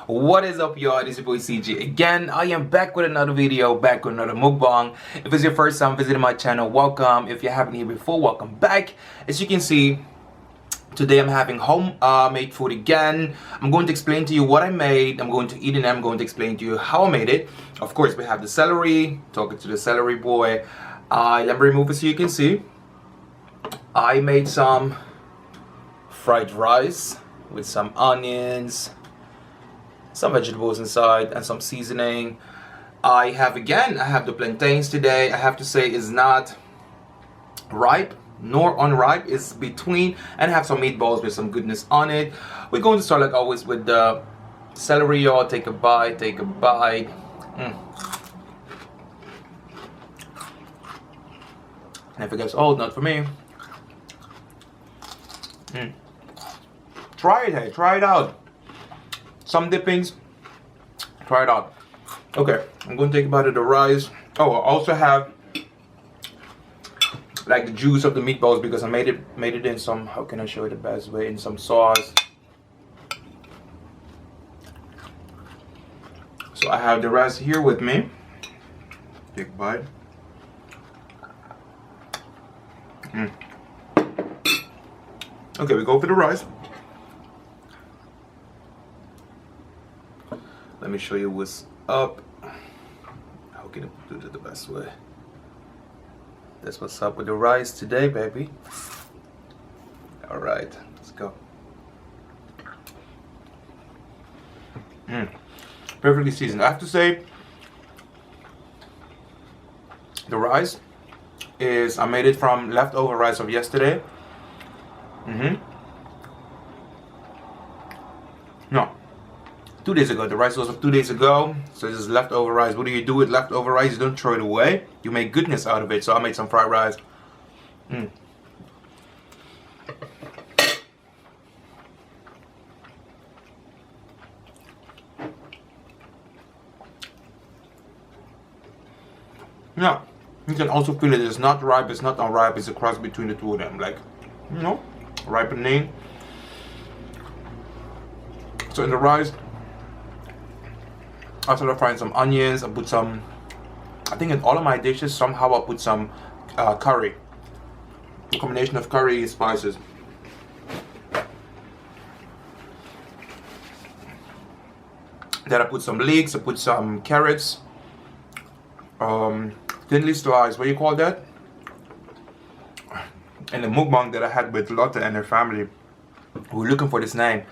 What is up, y'all? This is your boy CG again. I am back with another video, back with another mukbang. If it's your first time visiting my channel, welcome. If you haven't here before, welcome back. As you can see, today I'm having home made food again. I'm going to explain to you what I made. I'm going to eat it and I'm going to explain to you how I made it. Of course, we have the celery. Talking to the celery boy. Let me remove it so you can see. I made some fried rice with some onions, some vegetables inside, and some seasoning. I have the plantains today. I have to say it's not ripe nor unripe, it's between, and I have some meatballs with some goodness on it. We're going to start like always with the celery, y'all. Take a bite. And if it gets old, not for me. Try it, hey, try it out. Some dippings, try it out. Okay, I'm going to take a bite of the rice. Oh, I also have like the juice of the meatballs because I made it in some, how can I show you the best way, in some sauce. So I have the rice here with me. Take a bite. Okay, we go for the rice. Let me show you what's up. How can I do it the best way? That's what's up with the rice today, baby. All right, let's go. Perfectly seasoned. I have to say, the rice is, I made it from leftover rice of yesterday. No, 2 days ago. The rice was of 2 days ago. So this is leftover rice. What do you do with leftover rice? You don't throw it away. You make goodness out of it. So I made some fried rice. Yeah, you can also feel it. It's not ripe, it's not unripe. It's a cross between the two of them. Like, you know, ripening. So in the rice, I started frying some onions. I put some, I think in all of my dishes, somehow I put some curry. A combination of curry and spices. Then I put some leeks, I put some carrots. Thinly sliced, what do you call that? And the mukbang that I had with Lotte and her family, we were looking for this name.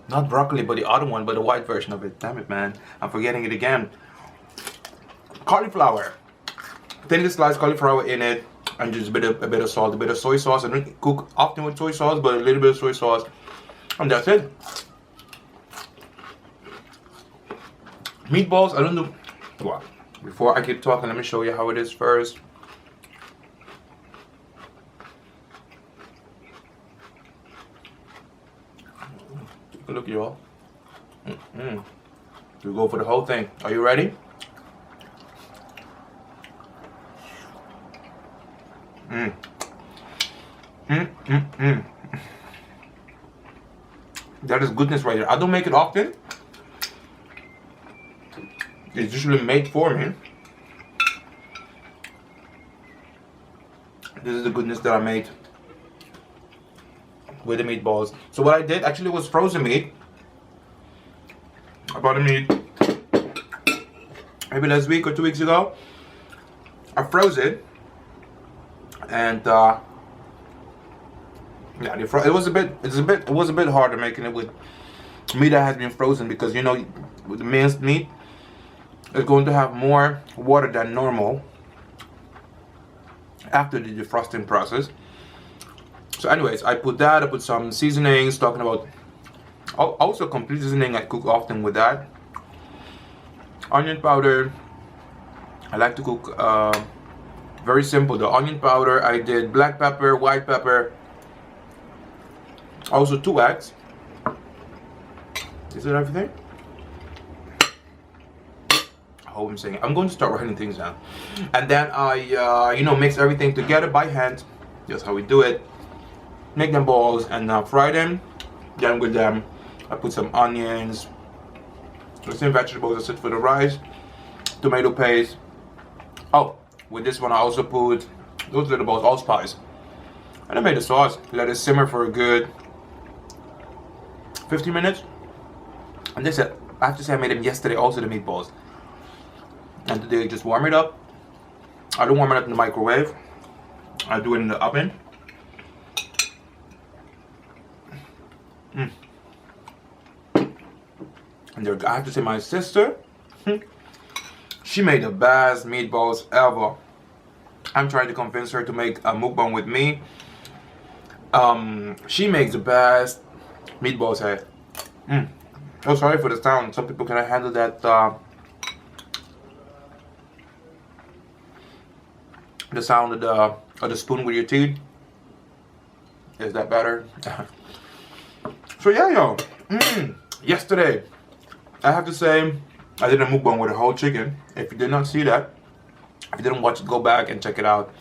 Not broccoli, but the other one, but the white version of it. Damn it, man. I'm forgetting it again. Cauliflower. Thinly sliced cauliflower in it, and just a bit of salt, a bit of soy sauce. I don't cook often with soy sauce, but a little bit of soy sauce. And that's it. Meatballs, I don't do. Well, before I keep talking, let me show you how it is first. Take a look, y'all. We go for the whole thing. Are you ready? That is goodness right here. I don't make it often. It's usually made for me. This is the goodness that I made with the meatballs. So what I did actually was frozen meat. I bought the meat maybe last week or 2 weeks ago. I froze it, and yeah, it was a bit harder making it with meat that has been frozen because, you know, with the minced meat, it's going to have more water than normal after the defrosting process. So anyways, I put some seasonings, talking about also complete seasoning. I cook often with that. Onion powder. I like to cook very simple. The onion powder, I did black pepper, white pepper, also 2 eggs. Is that everything? hope I'm saying. I'm going to start writing things down, and then I mix everything together by hand. That's how we do it. Make them balls and fry them. Then with them, I put some onions, the same vegetables I said for the rice, tomato paste. Oh, with this one I also put those little balls, allspice. And I made the sauce. Let it simmer for a good 15 minutes. And this, I have to say, I made them yesterday also, the meatballs. And today just warm it up. I don't warm it up in the microwave. I do it in the oven. And there, I have to say, my sister, she made the best meatballs ever. I'm trying to convince her to make a mukbang with me. She makes the best meatballs. Hey. Oh, sorry for the sound. Some people cannot handle that. The sound of the spoon with your teeth. Is that better? So yeah, yo. Yesterday, I have to say, I did a mukbang with a whole chicken. If you did not see that, if you didn't watch it, go back and check it out.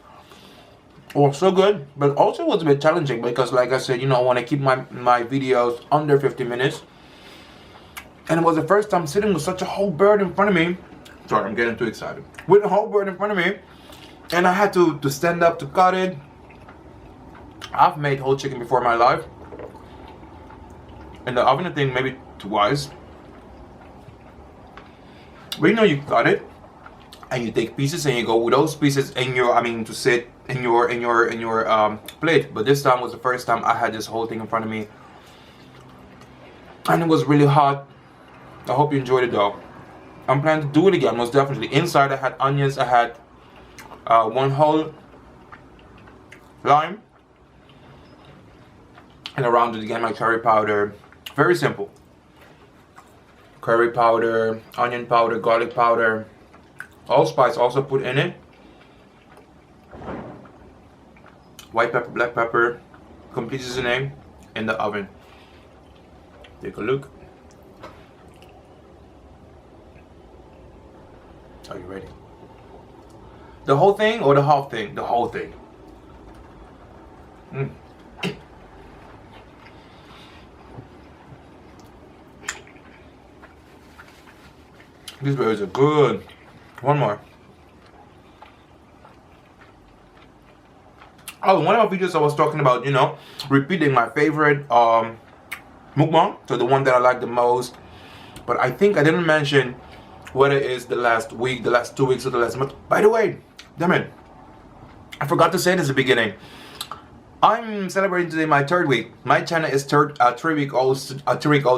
Oh, so good, but also was a bit challenging because, like I said, you know, I want to keep my videos under 50 minutes. And it was the first time sitting with such a whole bird in front of me. Sorry, I'm getting too excited. With a whole bird in front of me. And I had to stand up to cut it. I've made whole chicken before in my life. In the oven, I think maybe twice. But you know, you cut it. And you take pieces and you go with those pieces in your, to sit in your plate. But this time was the first time I had this whole thing in front of me. And it was really hot. I hope you enjoyed it though. I'm planning to do it again, most definitely. Inside I had onions, I had one whole lime. And around it again my curry powder. Very simple. Curry powder, onion powder, garlic powder. Allspice also put in it. White pepper, black pepper, complete seasoning in the oven. Take a look. Are you ready? The whole thing or the half thing? The whole thing. These berries are good. One more. Oh, one of my videos I was talking about, you know, repeating my favorite mukbang, so the one that I like the most. But I think I didn't mention whether it is the last week, the last 2 weeks, or the last month. By the way, damn it, I forgot to say this at the beginning. I'm celebrating today my 3rd week. My channel is 3 week old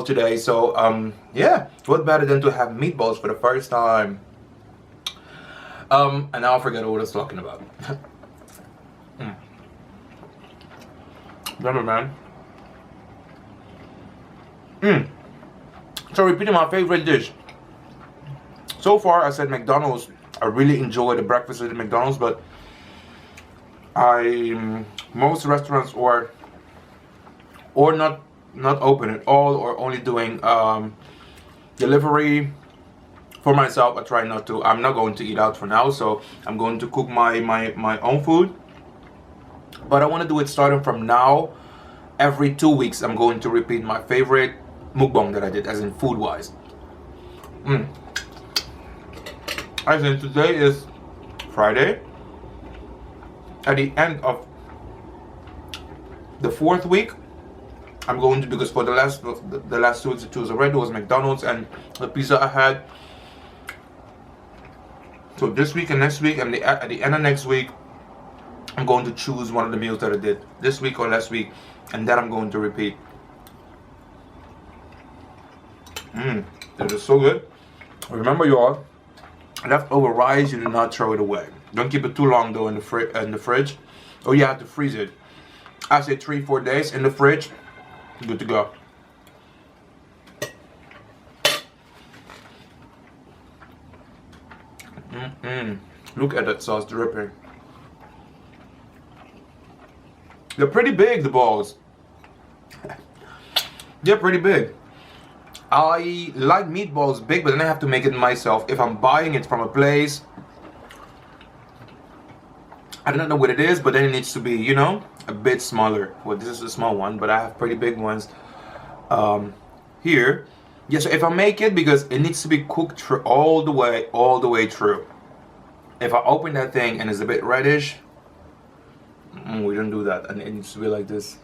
today. So yeah, what better than to have meatballs for the first time? And now I forget what I was talking about. Remember, man. So repeating my favorite dish. So far, I said McDonald's. I really enjoy the breakfast at McDonald's, but most restaurants or not open at all, or only doing delivery. For myself, I try not to. I'm not going to eat out for now, so I'm going to cook my own food. But I want to do it starting from now. Every 2 weeks, I'm going to repeat my favorite mukbang that I did, as in food-wise. I think today is Friday. At the end of the 4th week, I'm going to, because for the last 2 weeks I chose already was McDonald's and the pizza I had. So this week and next week, and at the end of next week, I'm going to choose one of the meals that I did this week or last week, and that I'm going to repeat. This is so good. Remember, y'all, leftover rice, you do not throw it away. Don't keep it too long though in the fridge. Or you have to freeze it. I say 3-4 days in the fridge. Good to go. Look at that sauce dripping. They're pretty big, the balls. They're pretty big. I like meatballs big, but then I have to make it myself. If I'm buying it from a place, I don't know what it is, but then it needs to be, you know, a bit smaller. Well, this is a small one, but I have pretty big ones. here. Yeah, so if I make it, because it needs to be cooked through all the way through. If I open that thing and it's a bit reddish, we don't do that, and it needs to be like this.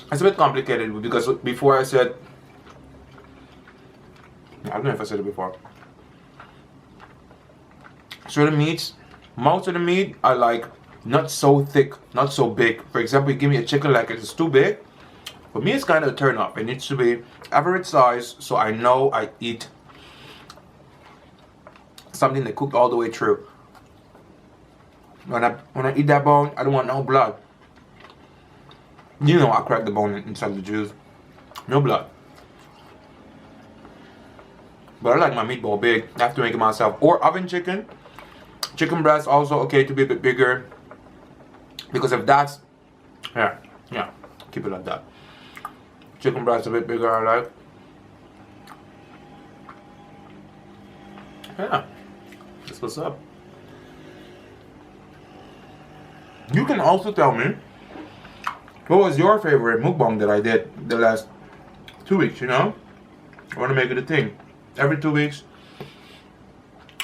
It's a bit complicated because before I said, I don't know if I said it before. Certain meats, most of the meat I like not so thick, not so big. For example, you give me a chicken leg, it's too big. For me, it's kind of a turn off. It needs to be average size, so I know I eat something that cooked all the way through. When I eat that bone, I don't want no blood. You know, I crack the bone inside the juice. No blood. But I like my meatball big. I have to make it myself. Or oven chicken. Chicken breast also okay to be a bit bigger. Because if that's, yeah, keep it like that. Chicken breast a bit bigger, I like. Yeah, that's what's up. You can also tell me, what was your favorite mukbang that I did the last 2 weeks, you know? I want to make it a thing. Every 2 weeks,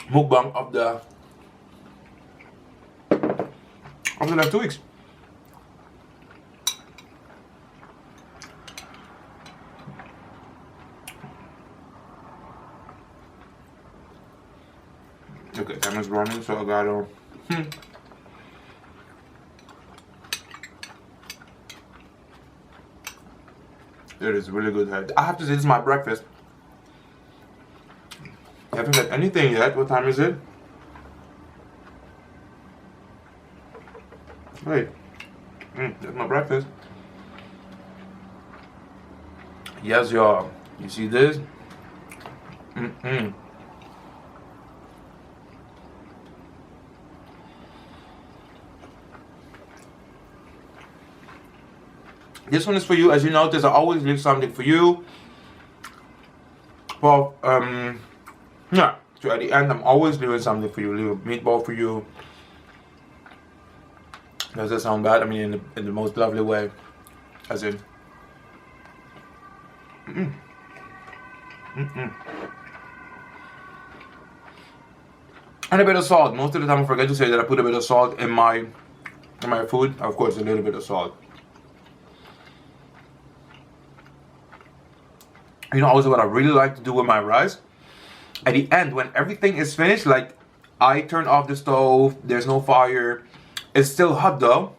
mukbang of the last 2 weeks. Okay, time is running, so I gotta. It is really good. I have to say, this is my breakfast. I haven't had anything yet. What time is it? Wait. That's my breakfast. Yes, y'all. You see this? This one is for you. As you notice, I always leave something for you. Well, yeah. So at the end, I'm always leaving something for you. Leave a meatball for you. Does that sound bad? I mean, in the most lovely way, as in. And a bit of salt. Most of the time, I forget to say that I put a bit of salt in my food. Of course, a little bit of salt. You know, also what I really like to do with my rice, at the end, when everything is finished, like I turn off the stove, there's no fire, it's still hot though,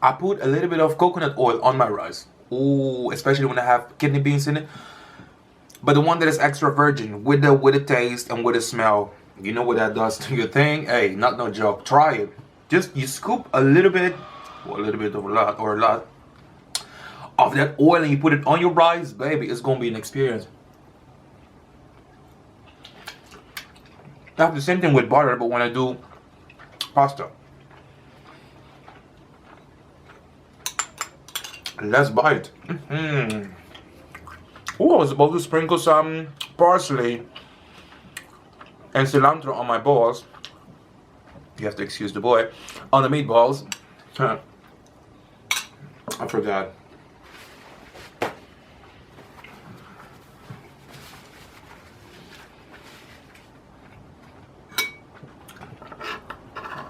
I put a little bit of coconut oil on my rice. Ooh, especially when I have kidney beans in it. But the one that is extra virgin, with the taste and with the smell, you know what that does to your thing? Hey, not no joke. Try it. Just you scoop a little bit, or a little bit of a lot, of that oil, and you put it on your rice, baby. It's gonna be an experience. I have the same thing with butter, but when I do pasta, let's bite. Oh, I was about to sprinkle some parsley and cilantro on my balls. You have to excuse the boy. On the meatballs. I forgot.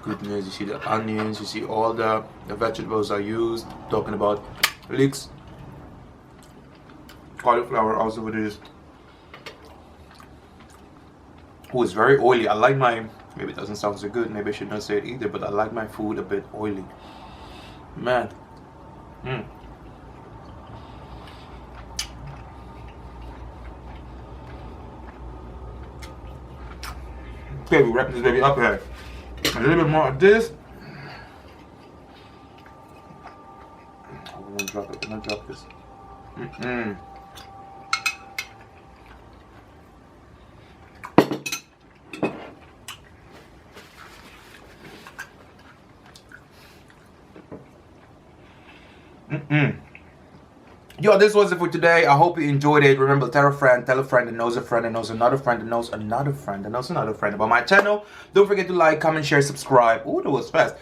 Goodness, you see the onions, you see all the vegetables I used. Talking about leeks, cauliflower also with this. Oh, it's very oily. I like my, maybe it doesn't sound so good, maybe I should not say it either, but I like my food a bit oily. Man. Okay, we wrap this baby up here. A little bit more of this. I'm gonna drop it. I'm gonna drop this. Yo, this was it for today. I hope you enjoyed it. Remember, tell a friend that knows a friend that knows another friend that knows another friend that knows another friend about my channel. Don't forget to like, comment, share, subscribe. Ooh, that was fast.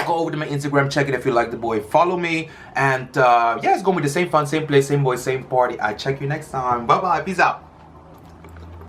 Go over to my Instagram, check it if you like the boy. Follow me. And yeah, it's going to be the same fun, same place, same boy, same party. I check you next time. Bye-bye. Peace out.